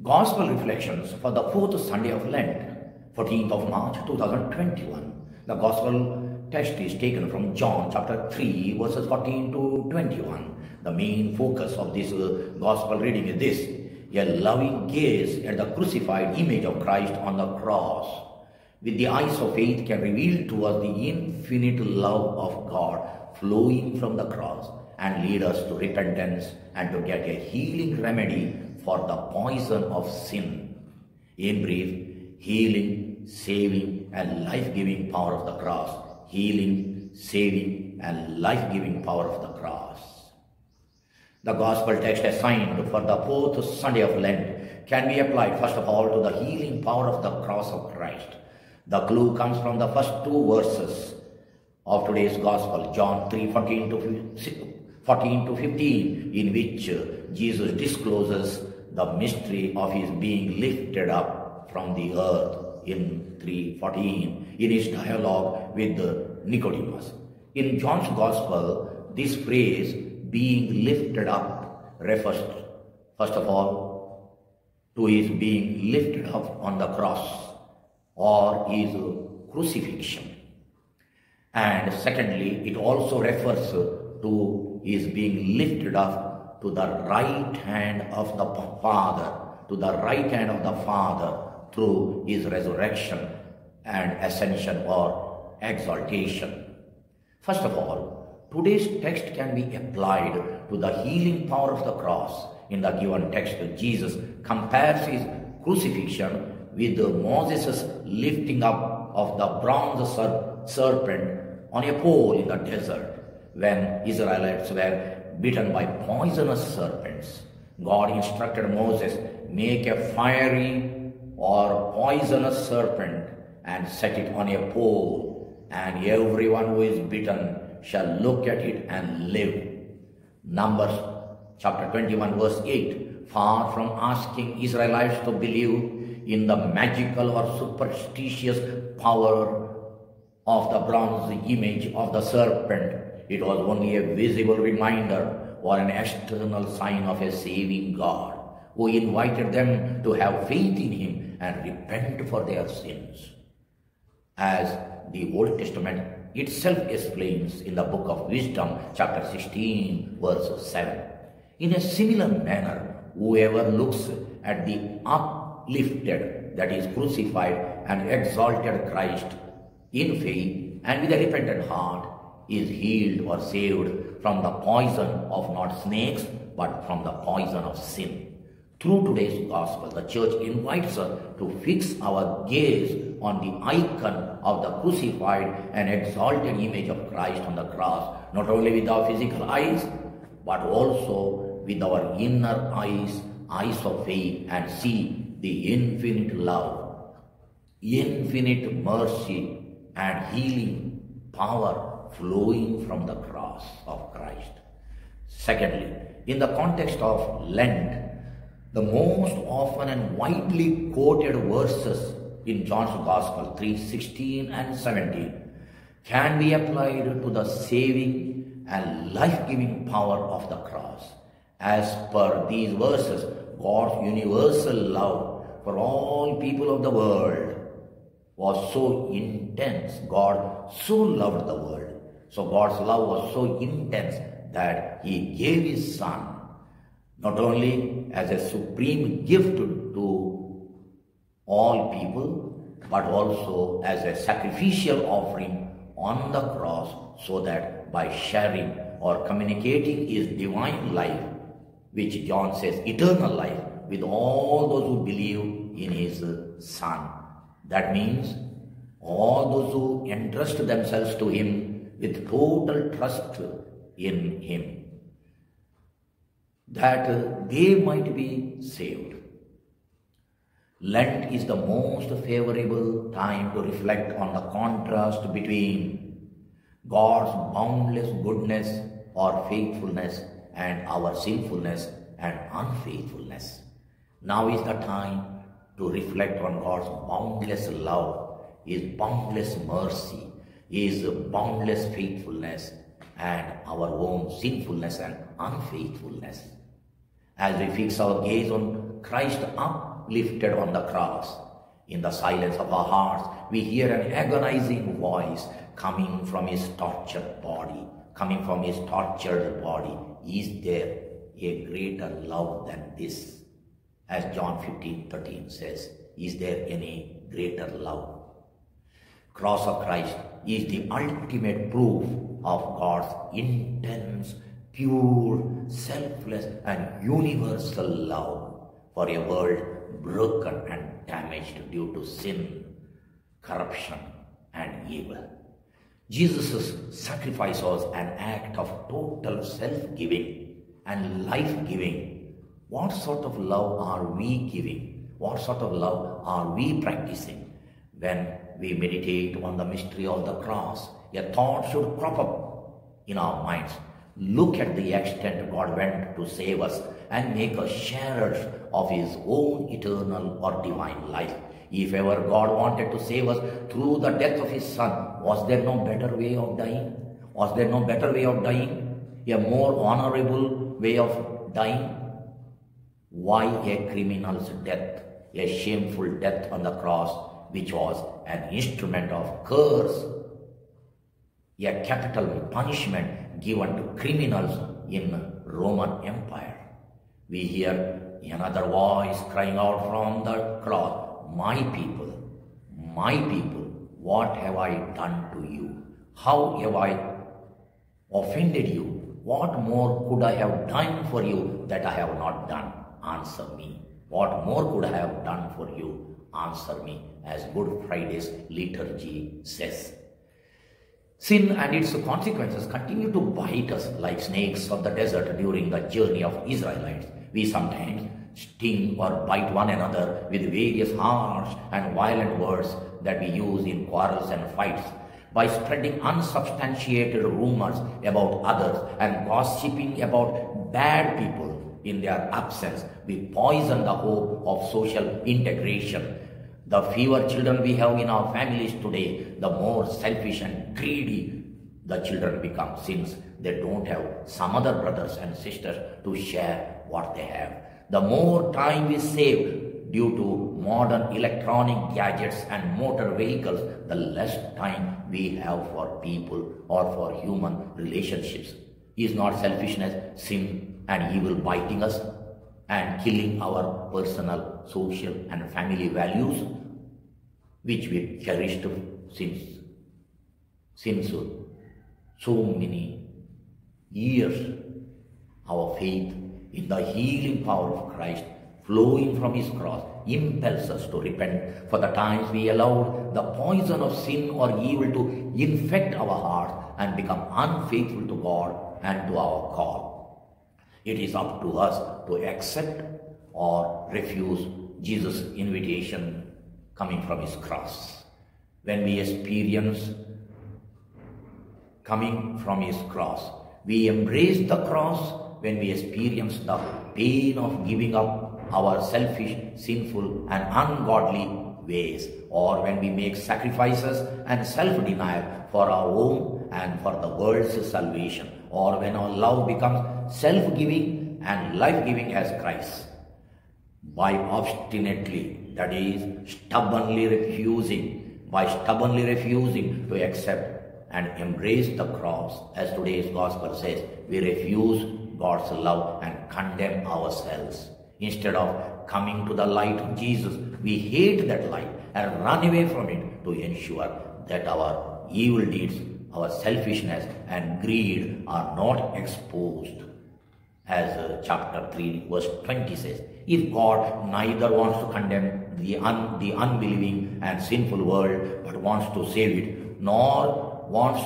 Gospel Reflections for the fourth Sunday of Lent, 14th of March 2021. The Gospel text is taken from John chapter 3 verses 14 to 21. The main focus of this Gospel reading is this: a loving gaze at the crucified image of Christ on the cross. With the eyes of faith can reveal to us the infinite love of God flowing from the cross and lead us to repentance and to get a healing remedy for the poison of sin. In brief, healing, saving and life-giving power of the cross. Healing, saving and life-giving power of the cross. The Gospel text assigned for the fourth Sunday of Lent can be applied first of all to the healing power of the cross of Christ. The clue comes from the first two verses of today's Gospel, John 3:14 to 15, in which Jesus discloses the mystery of his being lifted up from the earth in 3:14 in his dialogue with Nicodemus. In John's Gospel, this phrase, being lifted up, refers first of all to his being lifted up on the cross or his crucifixion. And secondly, it also refers to his being lifted up to the right hand of the Father, through his resurrection and ascension or exaltation. First of all, today's text can be applied to the healing power of the cross. In the given text, Jesus compares his crucifixion with Moses' lifting up of the bronze serpent on a pole in the desert when Israelites were bitten by poisonous serpents. God instructed Moses, make a fiery or poisonous serpent and set it on a pole, and everyone who is bitten shall look at it and live. Numbers chapter 21 verse 8. Far from asking Israelites to believe in the magical or superstitious power of the bronze image of the serpent, it was only a visible reminder or an external sign of a saving God who invited them to have faith in him and repent for their sins. As the Old Testament itself explains in the book of Wisdom, chapter 16, verse 7. In a similar manner, whoever looks at the uplifted, that is crucified and exalted Christ in faith and with a repentant heart is healed or saved from the poison of not snakes but from the poison of sin. Through today's Gospel, the Church invites us to fix our gaze on the icon of the crucified and exalted image of Christ on the cross, not only with our physical eyes, but also with our inner eyes of faith, and see the infinite love, infinite mercy, and healing power flowing from the cross of Christ. Secondly, in the context of Lent, the most often and widely quoted verses in John's Gospel 3:16 and 17 can be applied to the saving and life-giving power of the cross. As per these verses, God's universal love for all people of the world was so intense. God so loved the world. So God's love was so intense that he gave his Son, not only as a supreme gift to all people, but also as a sacrificial offering on the cross, so that by sharing or communicating his divine life, which John says eternal life, with all those who believe in his Son. That means all those who entrust themselves to him with total trust in him, that they might be saved. Lent is the most favorable time to reflect on the contrast between God's boundless goodness or faithfulness and our sinfulness and unfaithfulness. Now is the time to reflect on God's boundless love, his boundless mercy, his boundless faithfulness, and our own sinfulness and unfaithfulness. As we fix our gaze on Christ uplifted on the cross. In the silence of our hearts, we hear an agonizing voice coming from his tortured body. Is there a greater love than this? As John 15:13 says, is there any greater love? Cross of Christ is the ultimate proof of God's intense, pure, selfless and universal love for a world broken and damaged due to sin, corruption and evil. Jesus' sacrifice was an act of total self-giving and life-giving. What sort of love are we giving? What sort of love are we practicing? When we meditate on the mystery of the cross, a thought should crop up in our minds. Look at the extent God went to save us and make us sharers of his own eternal or divine life. If ever God wanted to save us through the death of his Son, was there no better way of dying? Was there no better way of dying? A more honorable way of dying? Why a criminal's death, a shameful death on the cross, which was an instrument of curse, a capital punishment given to criminals in Roman Empire? We hear another voice crying out from the cross, my people, what have I done to you? How have I offended you? What more could I have done for you that I have not done? Answer me. What more could I have done for you? Answer me, as Good Friday's liturgy says. Sin and its consequences continue to bite us like snakes of the desert during the journey of Israelites. We sometimes sting or bite one another with various harsh and violent words that we use in quarrels and fights. By spreading unsubstantiated rumors about others and gossiping about bad people in their absence, we poison the hope of social integration. The fewer children we have in our families today, the more selfish and greedy the children become, since they don't have some other brothers and sisters to share what they have. The more time we save due to modern electronic gadgets and motor vehicles, the less time we have for people or for human relationships. Is not selfishness, sin and evil biting us and killing our personal, social and family values, which we cherished since so many years? Our faith in the healing power of Christ flowing from his cross impels us to repent for the times we allowed the poison of sin or evil to infect our hearts and become unfaithful to God and to our call. It is up to us to accept or refuse Jesus' invitation coming from his cross. When we experience coming from his cross, we embrace the cross. When we experience the pain of giving up our selfish, sinful and ungodly ways, or when we make sacrifices and self-denial for our own and for the world's salvation, or when our love becomes self-giving and life-giving as Christ. By obstinately, that is, stubbornly refusing to accept and embrace the cross, as today's gospel says, we refuse God's love and condemn ourselves. Instead of coming to the light of Jesus, we hate that light and run away from it to ensure that our evil deeds, our selfishness and greed are not exposed. As chapter 3 verse 20 says, if God neither wants to condemn the unbelieving and sinful world but wants to save it, nor wants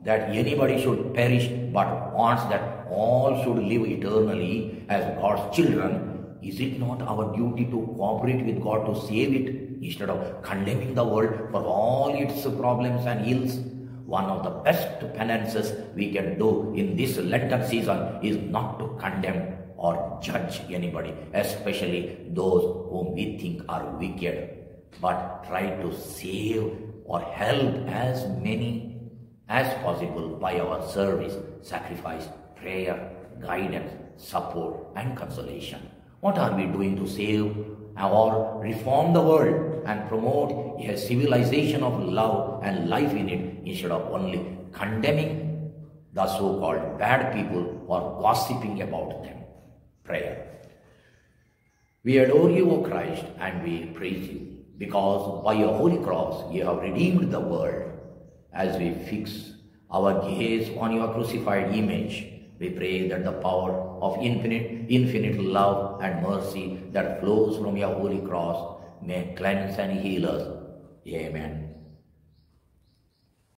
that anybody should perish but wants that all should live eternally as God's children, is it not our duty to cooperate with God to save it instead of condemning the world for all its problems and ills? One of the best penances we can do in this Lenten season is not to condemn or judge anybody, especially those whom we think are wicked, but try to save or help as many as possible by our service, sacrifice, prayer, guidance, support and consolation. What are we doing to save or reform the world and promote a civilization of love and life in it instead of only condemning the so-called bad people or gossiping about them? Prayer. We adore you, O Christ, and we praise you, because by your holy cross you have redeemed the world. As we fix our gaze on your crucified image, we pray that the power of infinite love and mercy that flows from your holy cross may cleanse and heal us. Amen.